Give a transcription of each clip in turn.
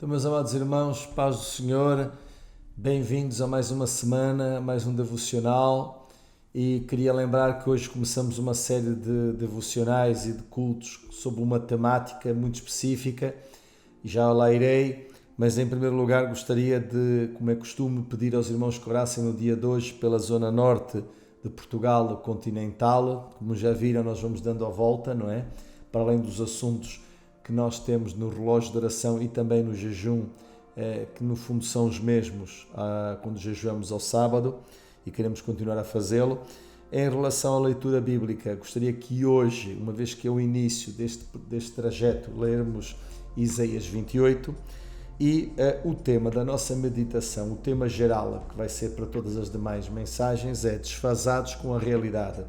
Então, meus amados irmãos, paz do Senhor, bem-vindos a mais uma semana, mais um devocional, e queria lembrar que hoje começamos uma série de devocionais e de cultos sobre uma temática muito específica, e já lá irei, mas em primeiro lugar gostaria de, como é costume, pedir aos irmãos que orassem no dia de hoje pela zona norte de Portugal continental. Como já viram, nós vamos dando a volta, não é? Para além dos assuntos que nós temos no relógio de oração e também no jejum, que no fundo são os mesmos quando jejuamos ao sábado e queremos continuar a fazê-lo. Em relação à leitura bíblica, gostaria que hoje, uma vez que é o início deste trajeto, lermos Isaías 28 e o tema da nossa meditação, o tema geral, que vai ser para todas as demais mensagens, é Desfasados com a Realidade.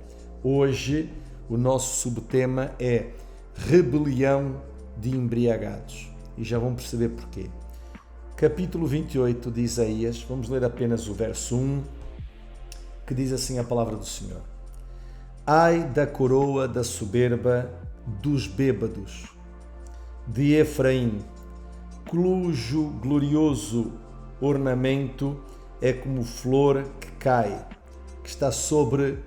Hoje, o nosso subtema é Rebelião de embriagados, e já vão perceber porquê. Capítulo 28 de Isaías, vamos ler apenas o verso 1, que diz assim a palavra do Senhor: Ai da coroa da soberba dos bêbados, de Efraim, cujo glorioso ornamento é como flor que cai, que está sobre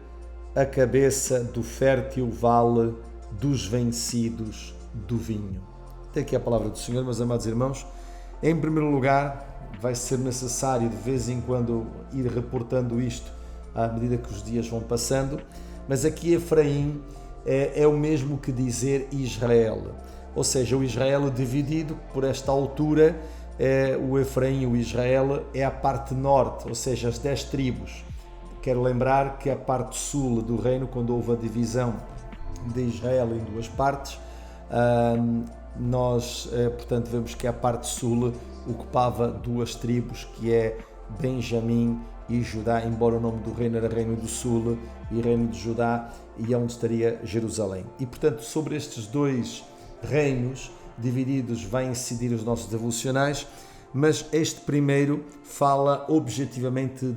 a cabeça do fértil vale dos vencidos do vinho. Até aqui a palavra do Senhor, meus amados irmãos. Em primeiro lugar, vai ser necessário de vez em quando ir reportando isto à medida que os dias vão passando, mas aqui Efraim é o mesmo que dizer Israel, ou seja, o Israel dividido por esta altura, o Efraim e o Israel é a parte norte, ou seja, as 10 tribos. Quero lembrar que a parte sul do reino, quando houve a divisão de Israel em duas partes, nós, portanto, vemos que a parte sul ocupava duas tribos, que é Benjamim e Judá, embora o nome do reino era Reino do Sul e Reino de Judá, e é onde estaria Jerusalém. E, portanto, sobre estes dois reinos divididos vai incidir os nossos devocionais, mas este primeiro fala objetivamente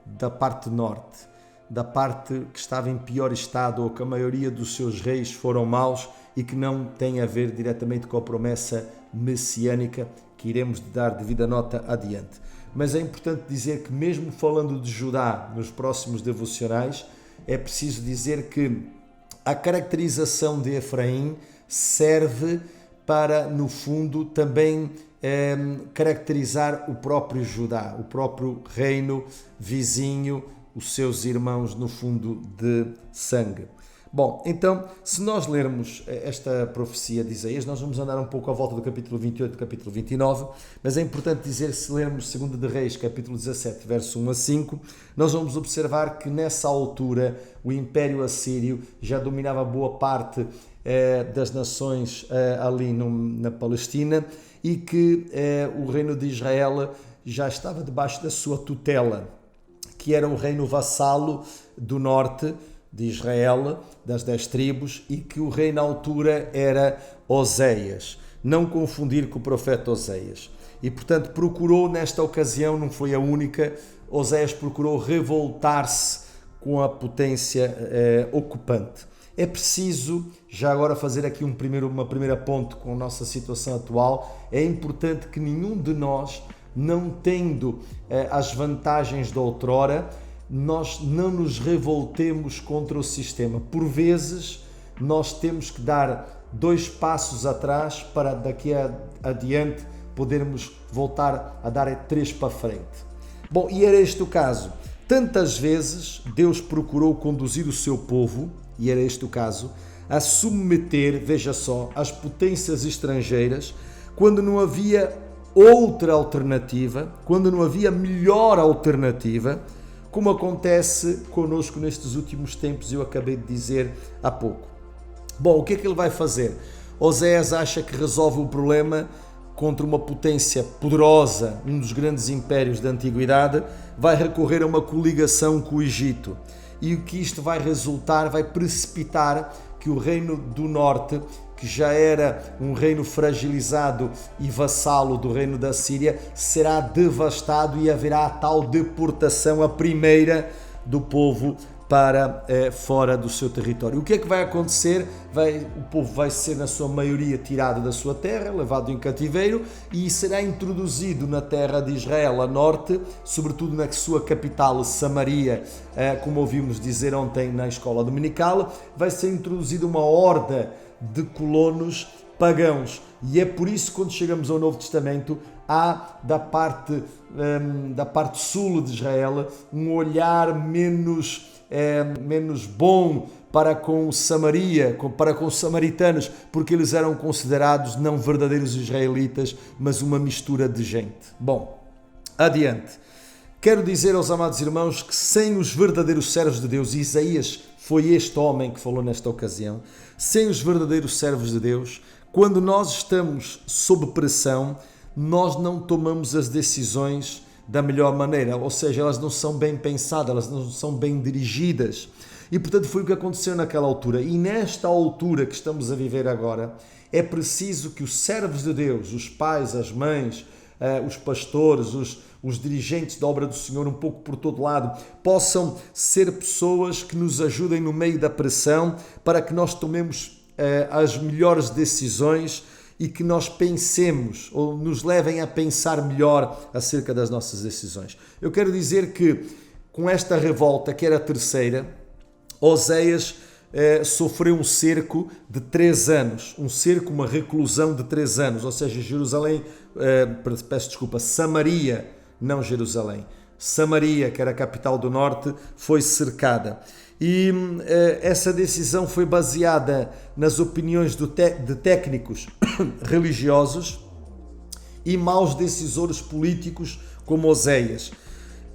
da parte norte, da parte que estava em pior estado, ou que a maioria dos seus reis foram maus e que não tem a ver diretamente com a promessa messiânica que iremos dar devida nota adiante. Mas é importante dizer que, mesmo falando de Judá nos próximos devocionais, é preciso dizer que a caracterização de Efraim serve para, no fundo, também caracterizar o próprio Judá, o próprio reino vizinho, os seus irmãos, no fundo, de sangue. Bom, então, se nós lermos esta profecia de Isaías, nós vamos andar um pouco à volta do capítulo 28 e do capítulo 29, mas é importante dizer, se lermos 2 de Reis, capítulo 17, verso 1 a 5, nós vamos observar que nessa altura o Império Assírio já dominava boa parte das nações ali na Palestina, e que o reino de Israel já estava debaixo da sua tutela, que era o reino vassalo do norte de Israel, das 10 tribos, e que o rei na altura era Oseias, não confundir com o profeta Oseias. E, portanto, procurou nesta ocasião, não foi a única, Oseias procurou revoltar-se com a potência ocupante. É preciso, já agora, fazer aqui uma primeira ponte com a nossa situação atual. É importante que nenhum de nós, não tendo as vantagens de outrora, nós não nos revoltemos contra o sistema. Por vezes, nós temos que dar 2 passos atrás para daqui adiante podermos voltar a dar 3 para frente. Bom, e era este o caso. Tantas vezes Deus procurou conduzir o seu povo, e era este o caso, a submeter, veja só, as potências estrangeiras, quando não havia outra alternativa, quando não havia melhor alternativa, como acontece connosco nestes últimos tempos, eu acabei de dizer há pouco. Bom, o que é que ele vai fazer? Oseias acha que resolve o problema contra uma potência poderosa, um dos grandes impérios da antiguidade, vai recorrer a uma coligação com o Egito. E o que isto vai resultar, vai precipitar que o reino do norte, que já era um reino fragilizado e vassalo do reino da Síria, será devastado e haverá a tal deportação, a primeira do povo para fora do seu território. O que é que vai acontecer? O povo vai ser, na sua maioria, tirado da sua terra, levado em cativeiro e será introduzido na terra de Israel a norte, sobretudo na sua capital, Samaria, como ouvimos dizer ontem na escola dominical, vai ser introduzida uma horda de colonos pagãos. E é por isso que quando chegamos ao Novo Testamento há da parte sul de Israel um olhar menos bom para com Samaria, para com os samaritanos, porque eles eram considerados não verdadeiros israelitas, mas uma mistura de gente. Bom, adiante. Quero dizer aos amados irmãos que sem os verdadeiros servos de Deus, Isaías foi este homem que falou nesta ocasião, sem os verdadeiros servos de Deus, quando nós estamos sob pressão, nós não tomamos as decisões da melhor maneira, ou seja, elas não são bem pensadas, elas não são bem dirigidas. E portanto foi o que aconteceu naquela altura. E nesta altura que estamos a viver agora, é preciso que os servos de Deus, os pais, as mães, os pastores, os dirigentes da obra do Senhor, um pouco por todo lado, possam ser pessoas que nos ajudem no meio da pressão para que nós tomemos as melhores decisões e que nós pensemos ou nos levem a pensar melhor acerca das nossas decisões. Eu quero dizer que com esta revolta, que era a terceira, Oséias sofreu um cerco de 3 anos, uma reclusão de 3 anos, ou seja, Samaria, não Jerusalém. Samaria, que era a capital do norte, foi cercada. E essa decisão foi baseada nas opiniões de técnicos religiosos e maus decisores políticos como Oséias.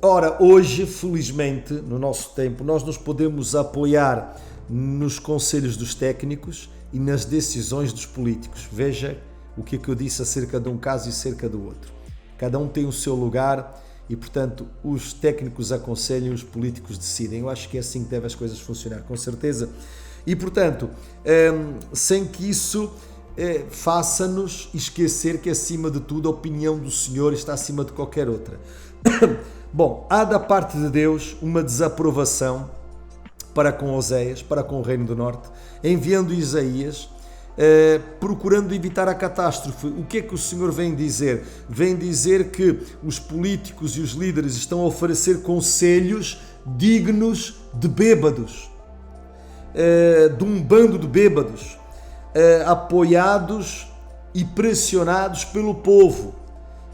Ora, hoje, felizmente, no nosso tempo, nós nos podemos apoiar nos conselhos dos técnicos e nas decisões dos políticos. Veja o que é que eu disse acerca de um caso e acerca do outro. Cada um tem o seu lugar e, portanto, os técnicos aconselham, os políticos decidem. Eu acho que é assim que devem as coisas funcionar, com certeza. E, portanto, sem que isso faça-nos esquecer que, acima de tudo, a opinião do Senhor está acima de qualquer outra. Bom, há da parte de Deus uma desaprovação para com Oséias, para com o Reino do Norte, enviando Isaías, procurando evitar a catástrofe. O que é que o Senhor vem dizer? Vem dizer que os políticos e os líderes estão a oferecer conselhos dignos de bêbados, de um bando de bêbados, apoiados e pressionados pelo povo.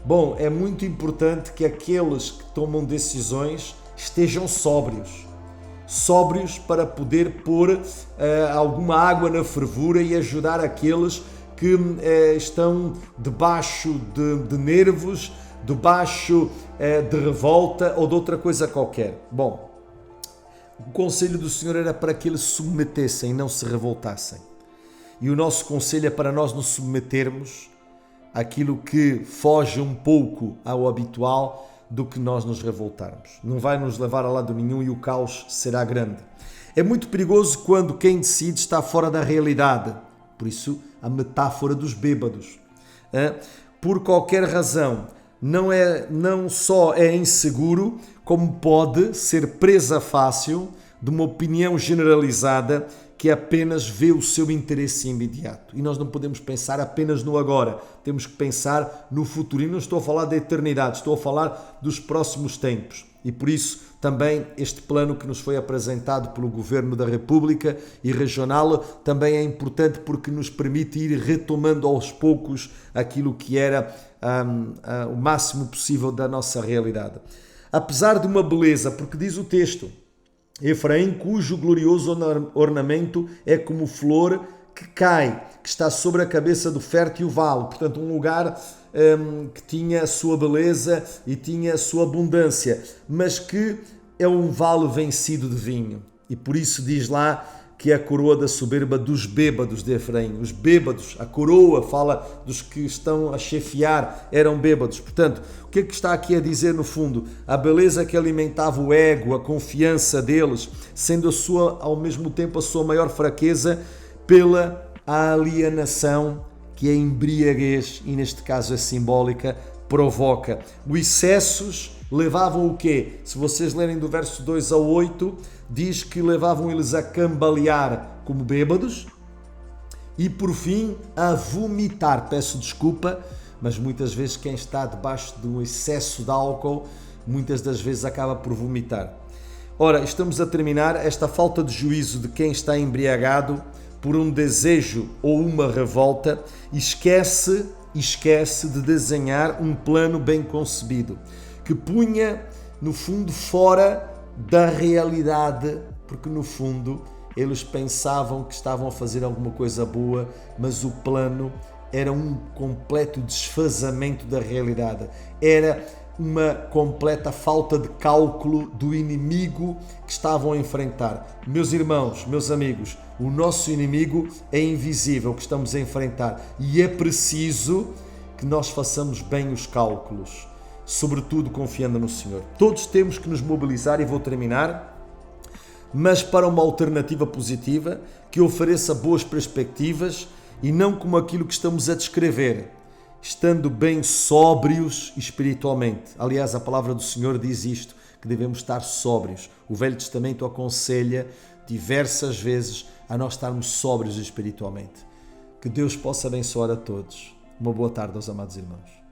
Bom, é muito importante que aqueles que tomam decisões estejam sóbrios para poder pôr alguma água na fervura e ajudar aqueles que estão debaixo de nervos, debaixo de revolta ou de outra coisa qualquer. Bom, o conselho do Senhor era para que eles se submetessem e não se revoltassem. E o nosso conselho é para nós nos submetermos àquilo que foge um pouco ao habitual do que nós nos revoltarmos. Não vai nos levar a lado nenhum e o caos será grande. É muito perigoso quando quem decide está fora da realidade. Por isso, a metáfora dos bêbados. Por qualquer razão, não só é inseguro, como pode ser presa fácil de uma opinião generalizada que apenas vê o seu interesse imediato. E nós não podemos pensar apenas no agora, temos que pensar no futuro. E não estou a falar da eternidade, estou a falar dos próximos tempos. E por isso também este plano que nos foi apresentado pelo Governo da República e regional também é importante porque nos permite ir retomando aos poucos aquilo que era o máximo possível da nossa realidade. Apesar de uma beleza, porque diz o texto, Efraim, cujo glorioso ornamento é como flor que cai, que está sobre a cabeça do fértil vale. Portanto, um lugar que tinha a sua beleza e tinha a sua abundância, mas que é um vale vencido de vinho. E por isso diz lá que é a coroa da soberba dos bêbados de Efraim. Os bêbados, a coroa fala dos que estão a chefiar, eram bêbados. Portanto, o que é que está aqui a dizer no fundo? A beleza que alimentava o ego, a confiança deles, sendo ao mesmo tempo a sua maior fraqueza pela alienação, que é a embriaguez, e neste caso é simbólica, provoca. Os excessos levavam o quê? Se vocês lerem do verso 2 ao 8, diz que levavam eles a cambalear como bêbados e por fim a vomitar. Peço desculpa, mas muitas vezes quem está debaixo de um excesso de álcool, muitas das vezes acaba por vomitar. Ora, estamos a terminar. Esta falta de juízo de quem está embriagado por um desejo ou uma revolta, esquece de desenhar um plano bem concebido, que punha, no fundo, fora da realidade, porque no fundo eles pensavam que estavam a fazer alguma coisa boa, mas o plano era um completo desfazamento da realidade. Era uma completa falta de cálculo do inimigo que estavam a enfrentar. Meus irmãos, meus amigos, o nosso inimigo é invisível, que estamos a enfrentar, e é preciso que nós façamos bem os cálculos, sobretudo confiando no Senhor. Todos temos que nos mobilizar, e vou terminar, mas para uma alternativa positiva, que ofereça boas perspectivas e não como aquilo que estamos a descrever, estando bem sóbrios espiritualmente. Aliás, a palavra do Senhor diz isto, que devemos estar sóbrios. O Velho Testamento aconselha diversas vezes a nós estarmos sóbrios espiritualmente. Que Deus possa abençoar a todos. Uma boa tarde aos amados irmãos.